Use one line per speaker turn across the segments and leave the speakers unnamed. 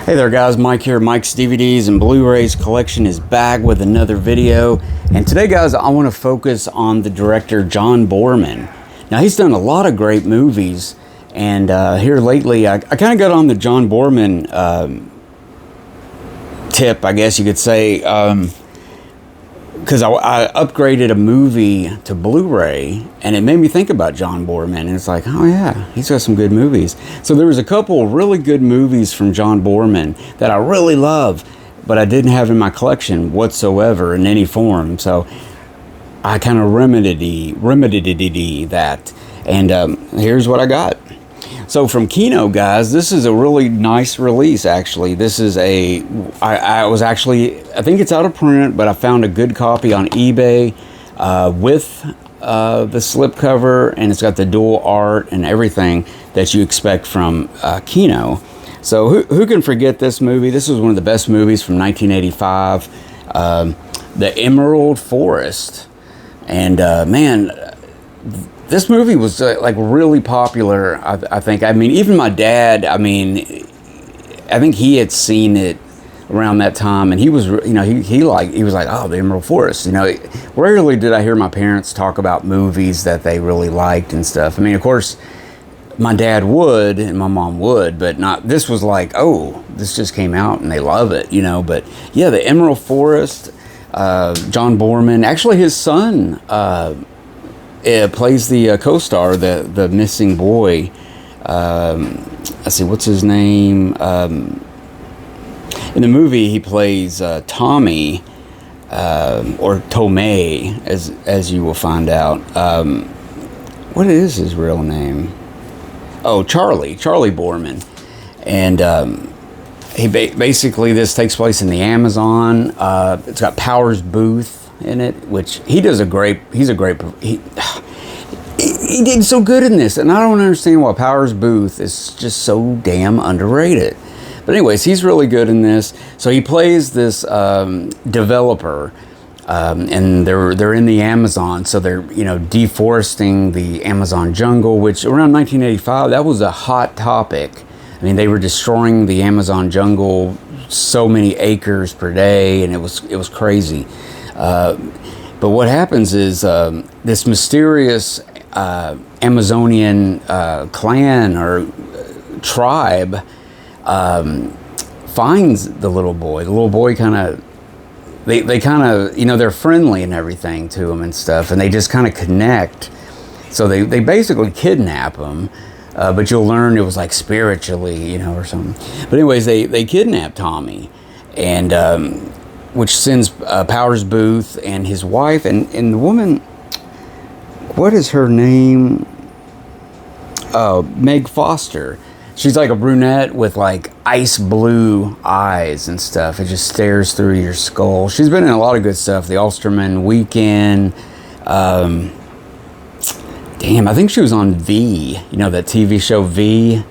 Hey there guys, Mike here. Mike's DVDs and Blu-rays collection is back with another video. And today guys, I want to focus on the director John Boorman. Now he's done a lot of great movies, and here lately I kind of got on the John Boorman tip, I guess you could say, because I upgraded a movie to Blu-ray, and it made me think about John Boorman, and it's like, oh yeah, he's got some good movies. So there was a couple really good movies from John Boorman that I really love, but I didn't have in my collection whatsoever in any form. So I kind of remedied that, and here's what I got. So from Kino, guys, this is a really nice release, actually. This is I think it's out of print, but I found a good copy on eBay with the slipcover, and it's got the dual art and everything that you expect from Kino. So who can forget this movie? This was one of the best movies from 1985, The Emerald Forest. And man, this movie was like really popular, I think. I mean, even my dad, I think he had seen it around that time, and he was, you know, he was like, oh, The Emerald Forest. You know, rarely did I hear my parents talk about movies that they really liked and stuff. I mean, of course, my dad would and my mom would, but not. This was like, oh, this just came out and they love it, you know. But yeah, The Emerald Forest, John Boorman, actually his son. Plays the co-star, the missing boy. Let's see, what's his name? In the movie, he plays Tommy, or Tomei, as you will find out. What is his real name? Oh, Charlie Boorman. And he basically, this takes place in the Amazon. It's got Powers Booth in it, which he did so good in this, and I don't understand why Powers Booth is just so damn underrated. But anyways, he's really good in this. So he plays this developer, and they're in the Amazon, so they're, you know, deforesting the Amazon jungle, which around 1985, that was a hot topic. I mean, they were destroying the Amazon jungle, so many acres per day, and it was crazy. But what happens is this mysterious Amazonian clan or tribe finds the little boy. The little boy kind of, they kind of, you know, they're friendly and everything to him and stuff, and they just kind of connect. So they basically kidnap him, but you'll learn it was like spiritually, you know, or something. But anyways, they kidnap Tommy, and which sends Powers Booth and his wife and the woman, what is her name? Meg Foster. She's like a brunette with like ice blue eyes and stuff. It just stares through your skull. She's been in a lot of good stuff. The Ulsterman Weekend. Damn, I think she was on V. You know, that TV show V.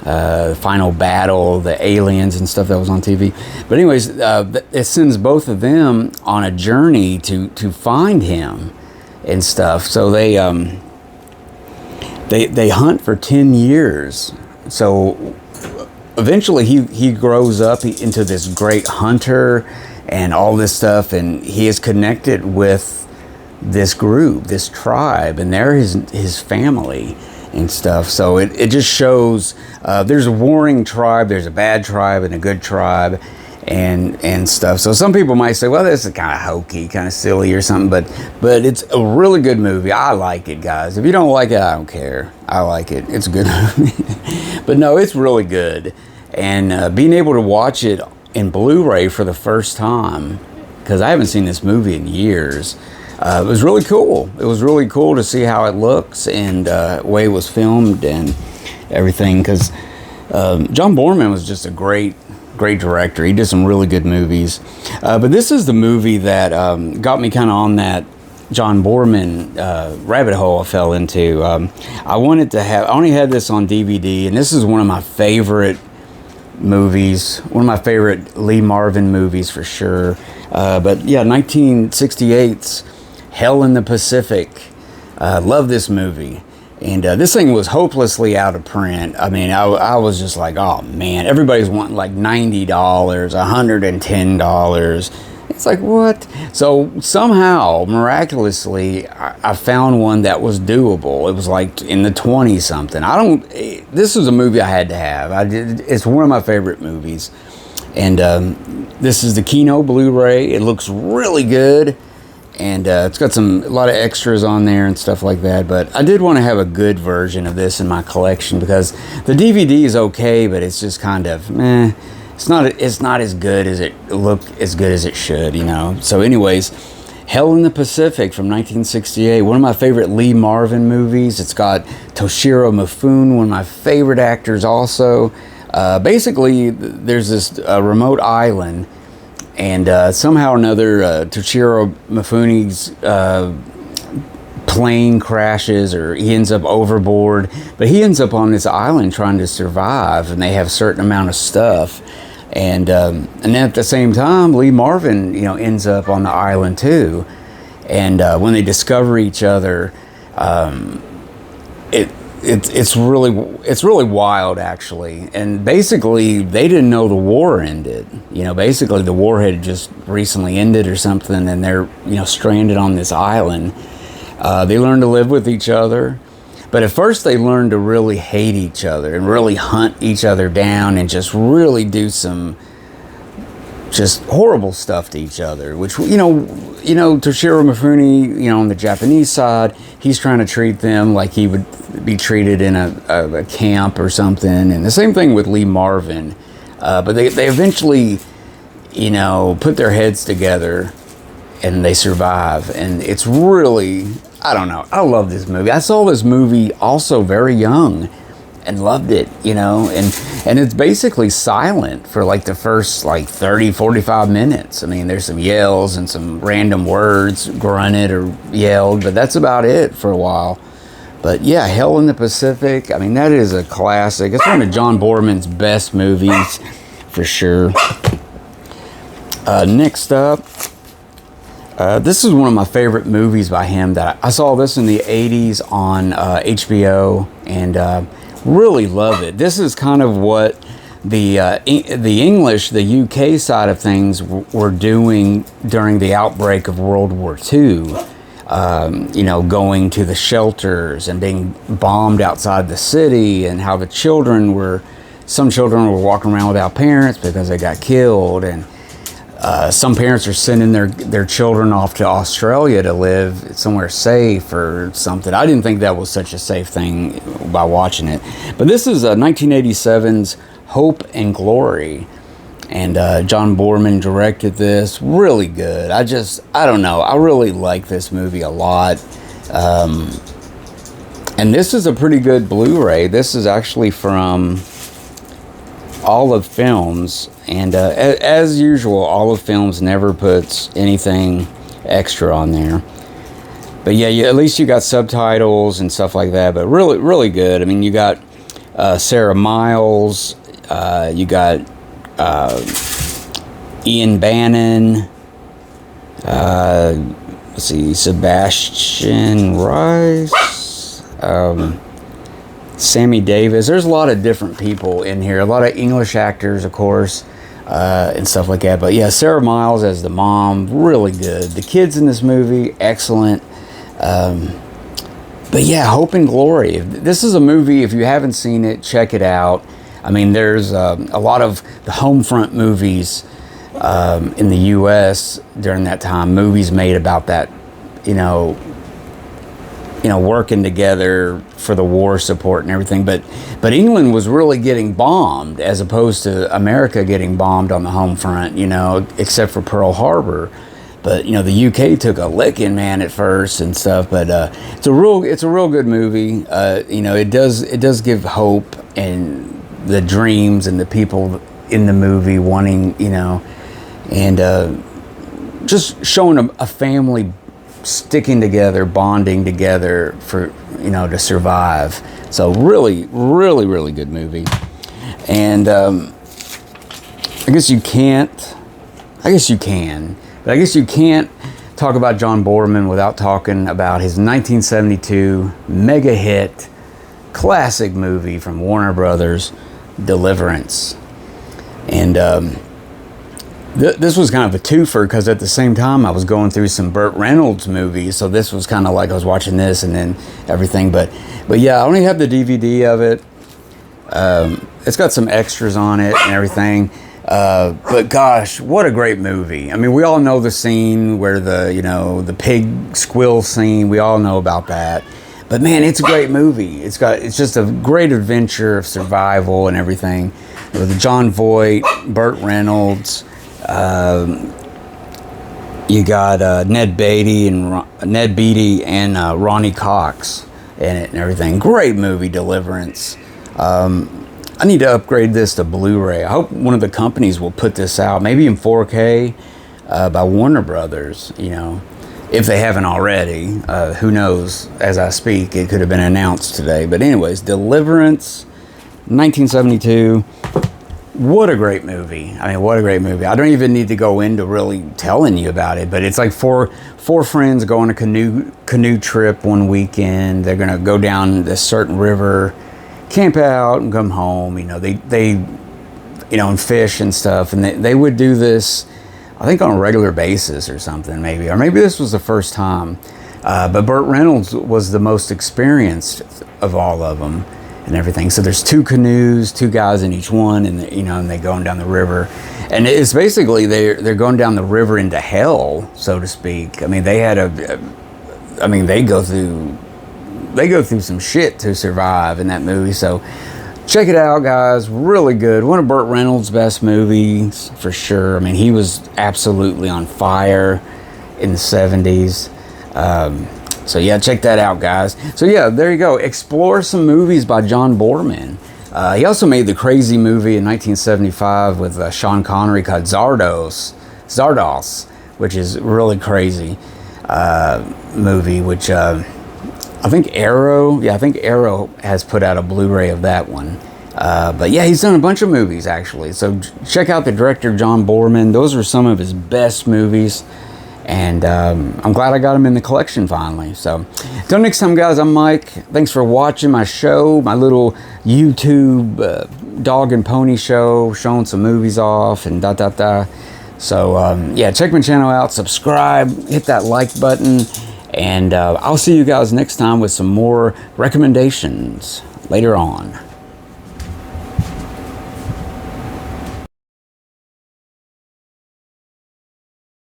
Final Battle, the aliens and stuff that was on TV. But anyways, it sends both of them on a journey to find him and stuff. So they hunt for 10 years. So eventually he grows up into this great hunter and all this stuff, and he is connected with this group, this tribe, and they're his family and stuff. So it just shows there's a warring tribe, there's a bad tribe and a good tribe, and stuff. So some people might say, well, this is kind of hokey, kind of silly or something, but it's a really good movie. I like it, guys. If you don't like it, I don't care. I like it. It's a good movie. But no, it's really good. And being able to watch it in Blu-ray for the first time, because I haven't seen this movie in years, it was really cool. It was really cool to see how it looks and the way it was filmed and everything, because John Boorman was just a great director. He did some really good movies. But this is the movie that got me kind of on that John Boorman rabbit hole I fell into. I only had this on DVD, and this is one of my favorite movies, one of my favorite Lee Marvin movies for sure. But yeah, 1968's Hell in the Pacific. Love this movie. And this thing was hopelessly out of print. I mean, I was just like, oh man, everybody's wanting like $90, $110. It's like, what? So somehow, miraculously, I found one that was doable. It was like in the 20 something. This was a movie I had to have. It's one of my favorite movies. And this is the Kino Blu-ray. It looks really good. And it's got a lot of extras on there and stuff like that. But I did want to have a good version of this in my collection because the DVD is okay, but it's just kind of meh. It's not as good as it should, you know. So anyways, Hell in the Pacific from 1968, one of my favorite Lee Marvin movies. It's got Toshiro Mifune, one of my favorite actors also. Basically, there's this remote island, and somehow or another, Toshiro Mifune's plane crashes, or he ends up overboard. But he ends up on this island trying to survive, and they have a certain amount of stuff. And then at the same time, Lee Marvin, you know, ends up on the island too. And when they discover each other, it's really wild actually. And basically, they didn't know the war ended. You know, basically the war had just recently ended or something, and they're, you know, stranded on this island. They learn to live with each other. But at first they learned to really hate each other and really hunt each other down and just really do some just horrible stuff to each other, which, you know, Toshiro Mifune, you know, on the Japanese side, he's trying to treat them like he would be treated in a camp or something. And the same thing with Lee Marvin. But they eventually, you know, put their heads together and they survive. And it's really, I don't know, I love this movie. I saw this movie also very young and loved it, you know, and it's basically silent for like the first like 30, 45 minutes. I mean, there's some yells and some random words grunted or yelled, but that's about it for a while. But yeah, Hell in the Pacific, I mean, that is a classic. It's one of John Boorman's best movies for sure. Next up, this is one of my favorite movies by him. That I saw this in the 80s on HBO, and really love it. This is kind of what the English, the UK side of things were doing during the outbreak of World War II. You know, going to the shelters and being bombed outside the city, and how some children were walking around without parents because they got killed, and some parents are sending their children off to Australia to live somewhere safe or something. I didn't think that was such a safe thing by watching it. But this is 1987's Hope and Glory. And John Boorman directed this. Really good. I don't know. I really like this movie a lot. And this is a pretty good Blu-ray. This is actually from Olive Films. And as usual, Olive Films never puts anything extra on there. But yeah, at least you got subtitles and stuff like that. But really, really good. I mean, you got Sarah Miles. You got Ian Bannon. Let's see, Sebastian Rice. Sammy Davis. There's a lot of different people in here. A lot of English actors, of course, and stuff like that. But yeah, Sarah Miles as the mom, really good. The kids in this movie, excellent. But yeah, Hope and Glory. This is a movie, if you haven't seen it, check it out. I mean, there's a lot of the home front movies in the U.S. during that time. Movies made about that, you know, working together for the war support and everything. But England was really getting bombed, as opposed to America getting bombed on the home front, you know, except for Pearl Harbor. But, you know, the UK took a licking, man, at first and stuff. But it's a real good movie. You know, it does give hope and the dreams and the people in the movie wanting, you know, and just showing a family sticking together, bonding together for, you know, to survive. So really, really, really good movie. And I guess you can, but I guess you can't talk about John Boorman without talking about his 1972 mega hit classic movie from Warner Brothers, Deliverance. And this was kind of a twofer because at the same time I was going through some Burt Reynolds movies, so this was kind of like I was watching this and then everything. But yeah, I only have the DVD of it. It's got some extras on it and everything. But gosh, what a great movie. I mean, we all know the scene where the pig squill scene. We all know about that. But man, it's a great movie. It's just a great adventure of survival and everything. With John Voight, Burt Reynolds, you got Ned Beatty and Ronnie Cox in it and everything. Great movie, Deliverance. I need to upgrade this to Blu-ray. I hope one of the companies will put this out, maybe in 4K by Warner Brothers, if they haven't already. Who knows, as I speak, it could have been announced today. But anyways, Deliverance, 1972. What a great movie. I mean, what a great movie. I don't even need to go into really telling you about it, but it's like four friends go on a canoe trip one weekend. They're going to go down this certain river, camp out and come home. They and fish and stuff. And they would do this, I think, on a regular basis or something, maybe. Or maybe this was the first time. But Burt Reynolds was the most experienced of all of them and everything. So there's 2 canoes, 2 guys in each one, and and they're going down the river. And it's basically they're going down the river into hell, so to speak. I mean, they go through some shit to survive in that movie. So check it out, guys. Really good. One of Burt Reynolds' best movies for sure. I mean, he was absolutely on fire in the 70s. So yeah, check that out, guys. So yeah, there you go. Explore some movies by John Boorman. He also made the crazy movie in 1975 with Sean Connery called Zardos, which is really crazy movie, which I think Arrow has put out a Blu-ray of that one. But yeah, he's done a bunch of movies actually. So check out the director John Boorman. Those are some of his best movies. And I'm glad I got them in the collection finally. So until next time, guys, I'm Mike. Thanks for watching my show, my little YouTube dog and pony show, showing some movies off and So yeah, check my channel out, subscribe, hit that like button, and I'll see you guys next time with some more recommendations later on.